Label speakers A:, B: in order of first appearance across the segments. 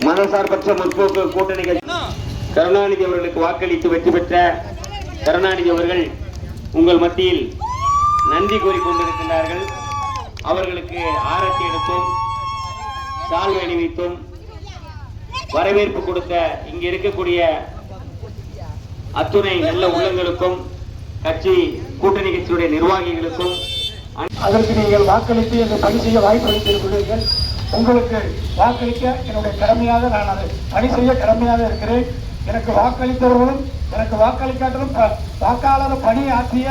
A: மதசார்பற்ற முற்போக்கு கூட்டணி கருணாநிதி அவர்களுக்கு வாக்களித்து வெற்றி பெற்ற கருணாநிதி அவர்கள் உங்கள் மத்தியில் நன்றி கூறிக்கொண்டிருக்கின்றார்கள். அவர்களுக்கு ஆரத்தி எடுத்தும் சால்வை அணிவித்தும் வரவேற்பு கொடுத்த இங்க இருக்கக்கூடிய அத்துணை நல்ல உள்ளங்களுக்கும் கட்சி கூட்டணி கட்சியுடைய நிர்வாகிகளுக்கும்
B: அதற்கு நீங்கள் வாக்களித்து என்று பணி செய்ய வாய்ப்பு அளித்திருக்கிறீர்கள். உங்களுக்கு வாக்களிக்க என்னுடைய கடமையாக நான் அதை பணி செய்ய கடமையாக இருக்கிறேன். எனக்கு வாக்களித்தவர்களும் எனக்கு வாக்களிக்காட்டலும் வாக்காளர் பணி ஆற்றிய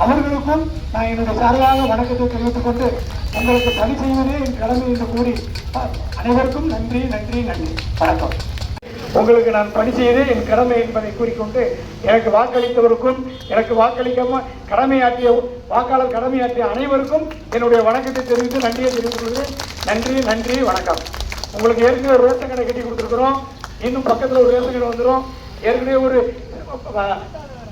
B: அவர்களுக்கும் நான் என்னுடைய சார்பாக வணக்கத்தை தெரிவித்துக் கொண்டு உங்களுக்கு பணி செய்வதே என் கடமை என்று கூறி அனைவருக்கும் நன்றி நன்றி நன்றி வணக்கம். உங்களுக்கு நான் பணி செய்தே என் கடமை என்பதை கூறிக்கொண்டு எனக்கு வாக்களித்தவருக்கும் எனக்கு வாக்களிக்காம கடமையாற்றிய வாக்காளர் கடமையாற்றிய அனைவருக்கும் என்னுடைய வணக்கத்தை தெரிவித்து நன்றியை தெரிவித்துக் கொள்கிறேன். நன்றி நன்றி வணக்கம். உங்களுக்கு ஏற்கனவே ஒரு ரேஷன் கடை கட்டி கொடுத்துருக்குறோம். இன்னும் பக்கத்தில் ஒரு ரேஷன் கடை வந்துடும். ஏற்கனவே ஒரு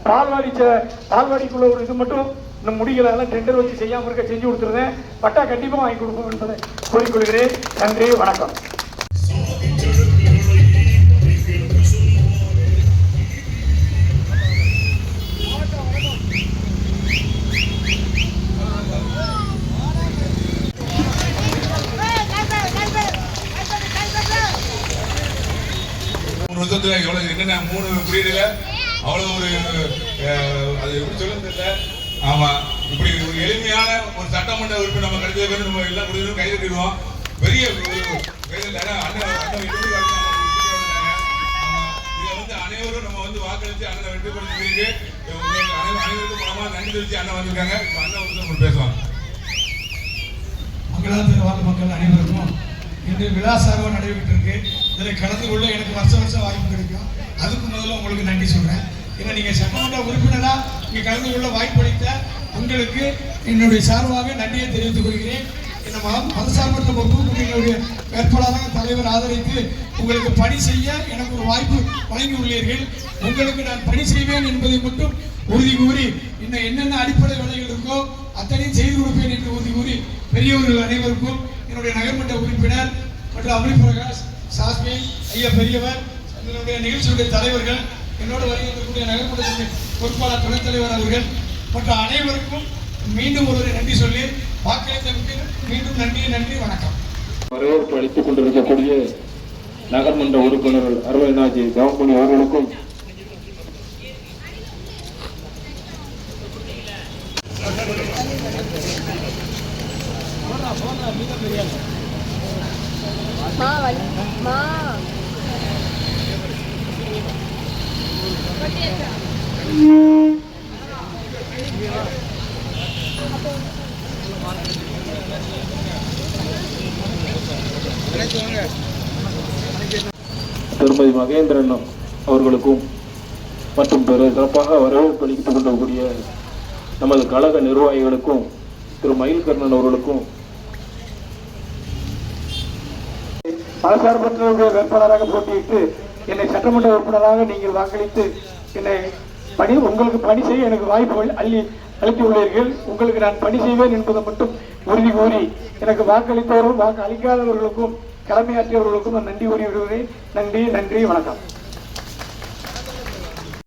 B: பால்வாடிக்குள்ள ஒரு இது மட்டும் இன்னும் முடியல, அதெல்லாம் டெண்டர் வச்சு செய்யாமல் இருக்க செஞ்சு கொடுத்துருந்தேன். பட்டா கண்டிப்பாக வாங்கி கொடுப்போம் என்பதை கூறிக்கொள்கிறேன். நன்றி வணக்கம்.
C: என்னென்ன 3 பிரீடுல அவ்வளவு ஒரு அது எப்படி சொல்ல தெரியல. ஆமா, இப்படி ஒரு எளிமையான ஒரு சட்டமன்ற உறுப்பினர் நம்ம கிடைச்சது நம்ம எல்லாம் கொடுத்து கை கட்டிடுவோம். பெரிய அனைவரும் நம்ம வந்து வாக்களித்து அண்ணனை வெற்றிப்படுத்தி அனைவருக்கும் மூலமா நன்றி தெரிவித்து அண்ணன் வந்திருக்காங்க. இப்ப அண்ணன் வந்து பேசுவாங்க.
D: மக்களால் வாக்கு மக்கள் அனைவருக்கும் இன்று விழாசாக நடைபெற்று இருக்கு. இதில் கலந்து கொள்ள எனக்கு வருஷம் வாய்ப்பு கிடைக்கும். அதுக்கு முதல்ல உங்களுக்கு நன்றி சொல்றேன். ஏன்னா நீங்க சட்டமன்ற உறுப்பினரா இங்க கலந்து கொள்ள வாய்ப்பு அளித்த உங்களுக்கு என்னுடைய சார்பாக நன்றியை தெரிவித்துக் கொள்கிறேன். இந்த மதசார்பற்ற முற்போக்கு வேட்பாளராக தலைவர் ஆதரித்து உங்களுக்கு பணி செய்ய எனக்கு ஒரு வாய்ப்பு வழங்கி உள்ளீர்கள். உங்களுக்கு நான் பணி செய்வேன் என்பதை மட்டும் உறுதி கூறி இன்னும் என்னென்ன அடிப்படை வேலைகள் இருக்கோ அத்தனையும் செய்து கொடுப்பேன் என்று உறுதி கூறி பெரியவர்கள் அனைவருக்கும் என்னுடைய நகர்மன்ற உறுப்பினர் மற்றும் அமளி பிரகாஷ் சாஸ்மி ஐயா பெரியவர் என்னுடைய நிகழ்ச்சியுடைய தலைவர்கள் என்னோட வருகின்ற நகர்மன்றத்தின் பொறுப்பாளர் துணைத் தலைவர் அவர்கள் மற்றும் அனைவருக்கும் மீண்டும் ஒரு நன்றி சொல்லி வாக்களித்தமைக்கு மீண்டும் நன்றி நன்றி வணக்கம்.
A: வரவேற்பு அளித்துக் கொண்டிருக்கக்கூடிய நகர்மன்ற உறுப்பினர்கள் அருள்நாஜி தேவமணி அவர்களுக்கும் திருமதி மகேந்திரன் அவர்களுக்கும் மற்றும் பிற சிறப்பாக வரவேற்பு அளித்துக் கொள்ளக்கூடிய நமது கழக நிர்வாகிகளுக்கும் திரு மயில்கர்ணன் அவர்களுக்கும்
B: மதசார்பற்ற வேட்பாளராக போட்டியிட்டு என்னை சட்டமன்ற உறுப்பினராக நீங்கள் வாக்களித்து என்னை உங்களுக்கு பணி செய்ய எனக்கு வாய்ப்பு அளித்துள்ளீர்கள். உங்களுக்கு நான் பணி செய்வேன் என்பதை மட்டும் உறுதி கூறி எனக்கு வாக்களித்தவர்களும் வாக்கு அளிக்காதவர்களுக்கும் கடமையாற்றியவர்களுக்கும் நான் நன்றி கூறி விடுகிறேன். நன்றி நன்றி வணக்கம்.